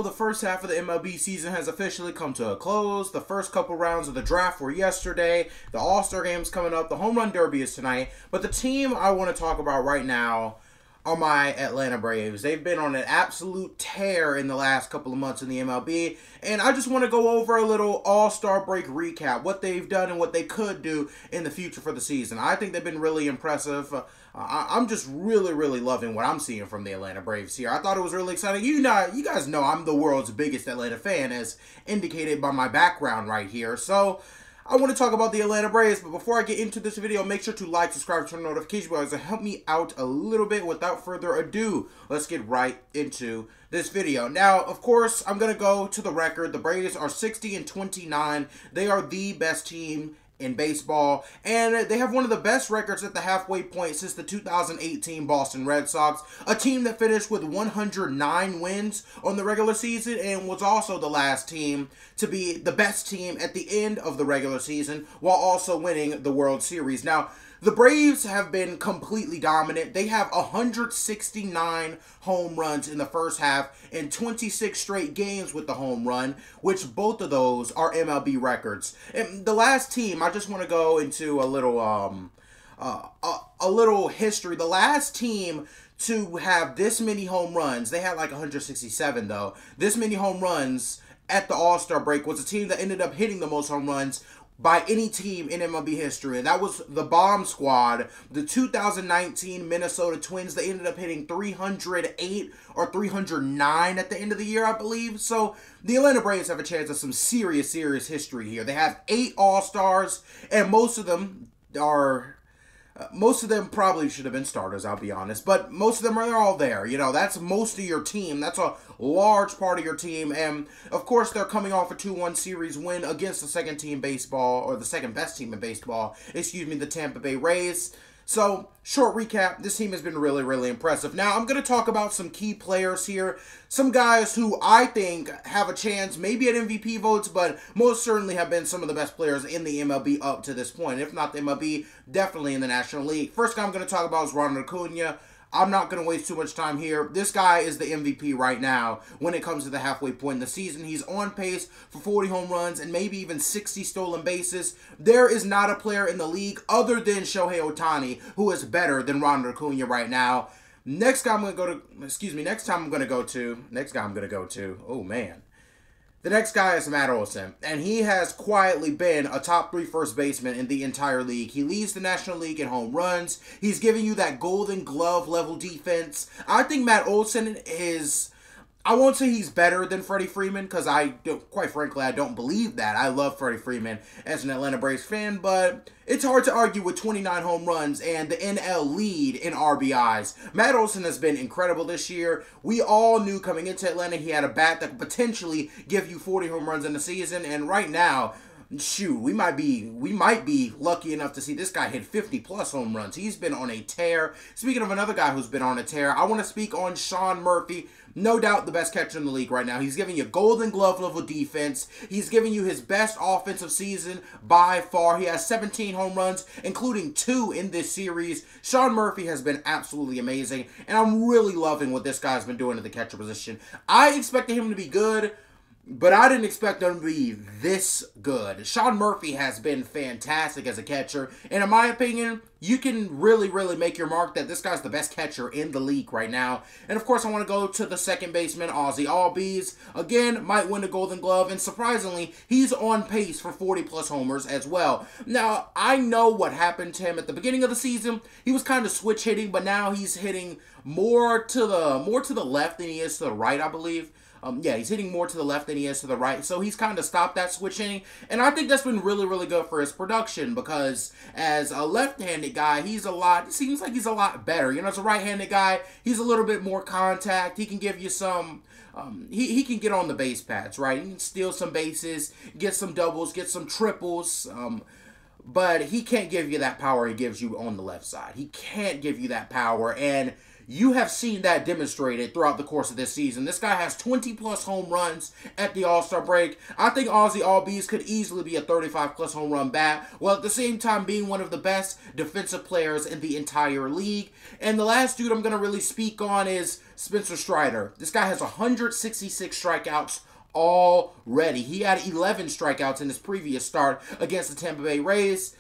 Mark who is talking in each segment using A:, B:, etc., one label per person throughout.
A: the first half of the MLB season has officially come to a close. The first couple rounds of the draft were yesterday. The All-Star Game's coming up. The Home Run Derby is tonight. But the team I want to talk about right now are my Atlanta Braves. They've been on an absolute tear in the last couple of months in the MLB, and I just want to go over a little All-Star break recap, what they've done and what they could do in the future for the season. I think they've been really impressive. I'm just really loving what I'm seeing from the Atlanta Braves here. I thought it was really exciting. You guys know I'm the world's biggest Atlanta fan, as indicated by my background right here. So I want to talk about the Atlanta Braves, but before I get into this video, make sure to like, subscribe, turn on notification bells to help me out a little bit. Without further ado, let's get right into this video. Now, of course, I'm going to go to the record. The Braves are 60-29. They are the best team in baseball, and they have one of the best records at the halfway point since the 2018 Boston Red Sox, a team that finished with 109 wins on the regular season and was also the last team to be the best team at the end of the regular season while also winning the World Series. Now, the Braves have been completely dominant. They have 169 home runs in the first half and 26 straight games with the home run, which both of those are MLB records. And the last team, I just want to go into a little history. The last team to have this many home runs, they had like 167 though, this many home runs at the All-Star break was a team that ended up hitting the most home runs by any team in MLB history, and that was the Bomb Squad, the 2019 Minnesota Twins. They ended up hitting 308 or 309 at the end of the year, I believe. So the Atlanta Braves have a chance of some serious history here. They have 8 All-Stars, and most of them probably should have been starters, I'll be honest. But most of them are all there. You know, that's most of your team. That's a large part of your team. And, of course, they're coming off a 2-1 series win against the second team baseball, or the second best team in baseball, the Tampa Bay Rays. So, short recap, this team has been really impressive. Now, I'm going to talk about some key players here. Some guys who I think have a chance, maybe at MVP votes, but most certainly have been some of the best players in the MLB up to this point. If not the MLB, definitely in the National League. First guy I'm going to talk about is Ronald Acuna. I'm not going to waste too much time here. This guy is the MVP right now when it comes to the halfway point in the season. He's on pace for 40 home runs and maybe even 60 stolen bases. There is not a player in the league other than Shohei Ohtani who is better than Ronald Acuna right now. Next guy I'm going to go to, oh man. The next guy is Matt Olson, and he has quietly been a top 3 first baseman in the entire league. He leads the National League in home runs. He's giving you that Golden Glove level defense. I think Matt Olson is, I won't say he's better than Freddie Freeman, because quite frankly, I don't believe that. I love Freddie Freeman as an Atlanta Braves fan, but it's hard to argue with 29 home runs and the NL lead in RBIs. Matt Olson has been incredible this year. We all knew coming into Atlanta he had a bat that could potentially give you 40 home runs in the season, and right now, shoot, we might be lucky enough to see this guy hit 50+ home runs. He's been on a tear. Speaking of another guy who's been on a tear, I want to speak on Sean Murphy. No doubt the best catcher in the league right now. He's giving you Golden Glove level defense. He's giving you his best offensive season by far. He has 17 home runs, including 2 in this series. Sean Murphy has been absolutely amazing, and I'm really loving what this guy's been doing at the catcher position. I expected him to be good, but I didn't expect him to be this good. Sean Murphy has been fantastic as a catcher, and in my opinion, you can really make your mark that this guy's the best catcher in the league right now. And of course, I want to go to the second baseman, Ozzie Albies. Again, might win the Golden Glove, and surprisingly, he's on pace for 40+ homers as well. Now, I know what happened to him at the beginning of the season. He was kind of switch hitting, but now he's hitting more to the left than he is to the right, I believe. Yeah, he's hitting more to the left than he is to the right, so he's kind of stopped that switch hitting, and I think that's been really good for his production, because as a left-handed guy, it seems like he's a lot better. You know, as a right-handed guy, he's a little bit more contact. He can give you some, he can get on the base pads, right? He can steal some bases, get some doubles, get some triples, but he can't give you that power he gives you on the left side. He can't give you that power, and You have seen that demonstrated throughout the course of this season. This guy has 20-plus home runs at the All-Star break. I think Ozzy Albies could easily be a 35-plus home run bat, while at the same time being one of the best defensive players in the entire league. And the last dude I'm going to really speak on is Spencer Strider. This guy has 166 strikeouts already. He had 11 strikeouts in his previous start against the Tampa Bay Rays.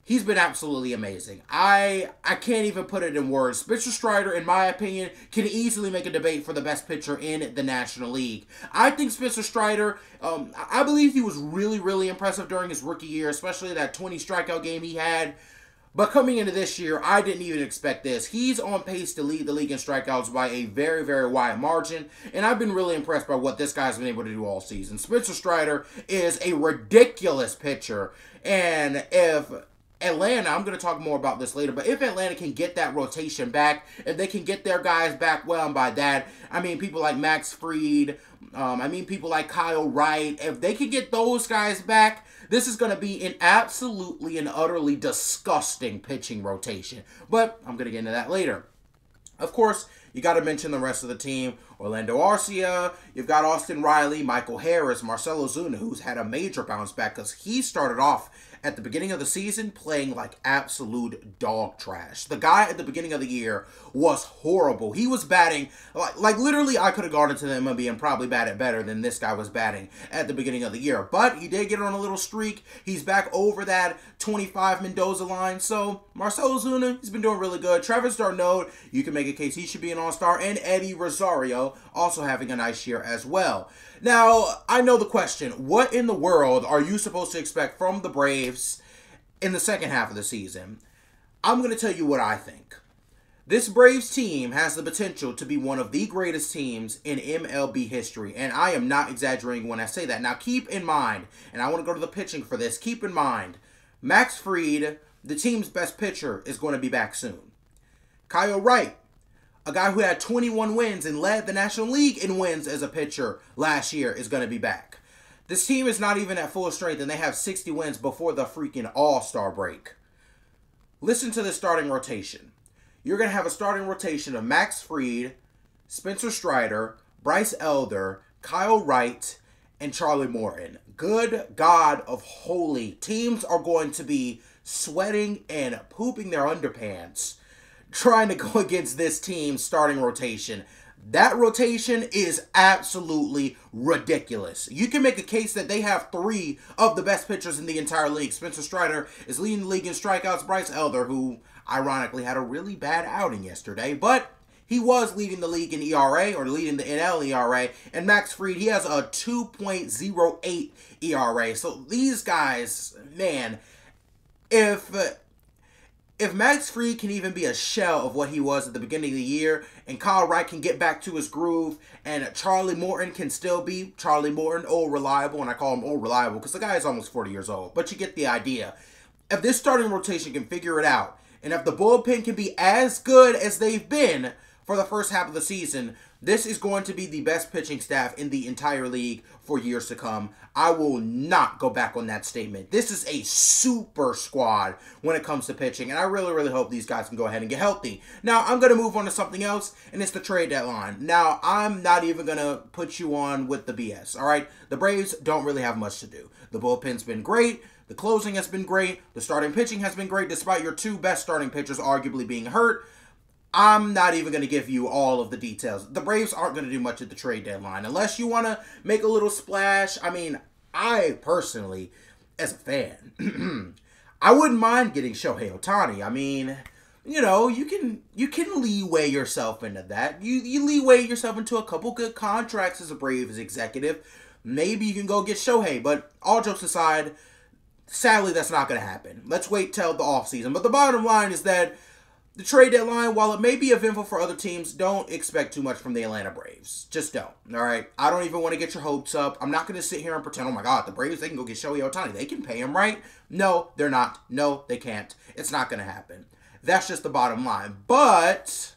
A: He's been absolutely amazing. I can't even put it in words. Spencer Strider, in my opinion, can easily make a debate for the best pitcher in the National League. I think Spencer Strider, I believe he was really, really impressive during his rookie year, especially that 20 strikeout game he had. But coming into this year, I didn't even expect this. He's on pace to lead the league in strikeouts by a very, very wide margin. And I've been really impressed by what this guy's been able to do all season. Spencer Strider is a ridiculous pitcher. And if Atlanta, I'm going to talk more about this later, but if Atlanta can get that rotation back, if they can get their guys back, well, and by that, I mean people like Max Fried, people like Kyle Wright, if they can get those guys back, this is going to be an absolutely and utterly disgusting pitching rotation. But I'm going to get into that later. Of course, you got to mention the rest of the team. Orlando Arcia, you've got Austin Riley, Michael Harris, Marcell Ozuna, who's had a major bounce back because he started off at the beginning of the season playing like absolute dog trash. The guy at the beginning of the year was horrible. He was batting, like literally I could have gone into the MLB and probably batted better than this guy was batting at the beginning of the year. But he did get on a little streak. He's back over that 25 Mendoza line. So Marcell Ozuna, he's been doing really good. Travis d'Arnaud, you can make a case he should be an all-star. And Eddie Rosario also having a nice year as well. Now, I know the question, what in the world are you supposed to expect from the Braves in the second half of the season? I'm going to tell you what I think. This Braves team has the potential to be one of the greatest teams in MLB history, and I am not exaggerating when I say that. Now, keep in mind, and I want to go to the pitching for this, keep in mind, Max Fried, the team's best pitcher, is going to be back soon. Kyle Wright, a guy who had 21 wins and led the National League in wins as a pitcher last year, is going to be back. This team is not even at full strength, and they have 60 wins before the freaking All-Star break. Listen to the starting rotation. You're going to have a starting rotation of Max Fried, Spencer Strider, Bryce Elder, Kyle Wright, and Charlie Morton. Good God of holy. Teams are going to be sweating and pooping their underpants trying to go against this team's starting rotation. That rotation is absolutely ridiculous. You can make a case that they have three of the best pitchers in the entire league. Spencer Strider is leading the league in strikeouts. Bryce Elder, who ironically had a really bad outing yesterday, but he was leading the league in ERA, or leading the NL ERA. And Max Fried, he has a 2.08 ERA. So these guys, man, if Max Fried can even be a shell of what he was at the beginning of the year, and Kyle Wright can get back to his groove, and Charlie Morton can still be Charlie Morton, old reliable, and I call him old reliable because the guy is almost 40 years old, but you get the idea. If this starting rotation can figure it out, and if the bullpen can be as good as they've been for the first half of the season, this is going to be the best pitching staff in the entire league for years to come. I will not go back on that statement. This is a super squad when it comes to pitching, and I really, really hope these guys can go ahead and get healthy. Now, I'm going to move on to something else, and it's the trade deadline. Now, I'm not even going to put you on with the BS, all right? The Braves don't really have much to do. The bullpen's been great. The closing has been great. The starting pitching has been great, despite your two best starting pitchers arguably being hurt. I'm not even going to give you all of the details. The Braves aren't going to do much at the trade deadline. Unless you want to make a little splash. I mean, I personally, as a fan, I wouldn't mind getting Shohei Ohtani. I mean, you know, you can leeway yourself into that. You leeway yourself into a couple good contracts as a Braves executive. Maybe you can go get Shohei. But all jokes aside, sadly, that's not going to happen. Let's wait till the offseason. But the bottom line is that the trade deadline, while it may be eventful for other teams, don't expect too much from the Atlanta Braves. Just don't, all right? I don't even want to get your hopes up. I'm not going to sit here and pretend, oh my God, the Braves, they can go get Shohei Ohtani. They can pay him, right? No, they're not. No, they can't. It's not going to happen. That's just the bottom line. But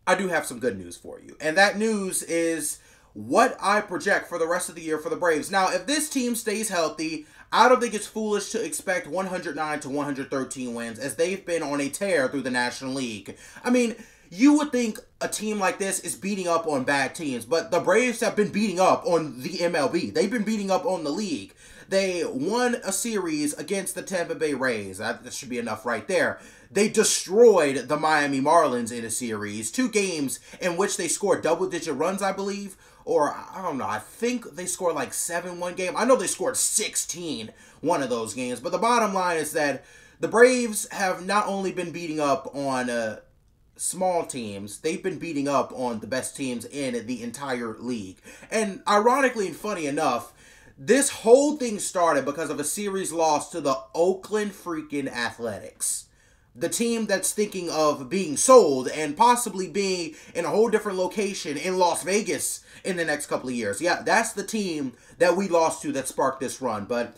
A: I do have some good news for you. And that news is what I project for the rest of the year for the Braves. Now, if this team stays healthy, I don't think it's foolish to expect 109 to 113 wins, as they've been on a tear through the National League. I mean, you would think a team like this is beating up on bad teams, but the Braves have been beating up on the MLB. They've been beating up on the league. They won a series against the Tampa Bay Rays. That should be enough right there. They destroyed the Miami Marlins in a series. 2 games in which they scored double-digit runs, I believe. Or, I don't know, I think they scored like 7 one game. I know they scored 16 one of those games. But the bottom line is that the Braves have not only been beating up on small teams, they've been beating up on the best teams in the entire league. And ironically and funny enough, this whole thing started because of a series loss to the Oakland freaking Athletics. The team that's thinking of being sold and possibly being in a whole different location in Las Vegas in the next couple of years. Yeah, that's the team that we lost to that sparked this run. But,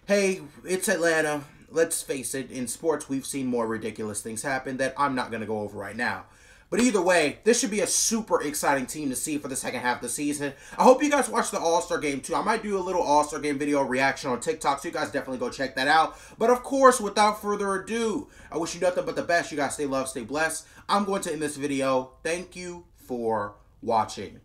A: hey, it's Atlanta. Let's face it, in sports, we've seen more ridiculous things happen that I'm not going to go over right now. But either way, this should be a super exciting team to see for the second half of the season. I hope you guys watch the All-Star Game too. I might do a little All-Star Game video reaction on TikTok, so you guys definitely go check that out. But of course, without further ado, I wish you nothing but the best. You guys stay loved, stay blessed. I'm going to end this video. Thank you for watching.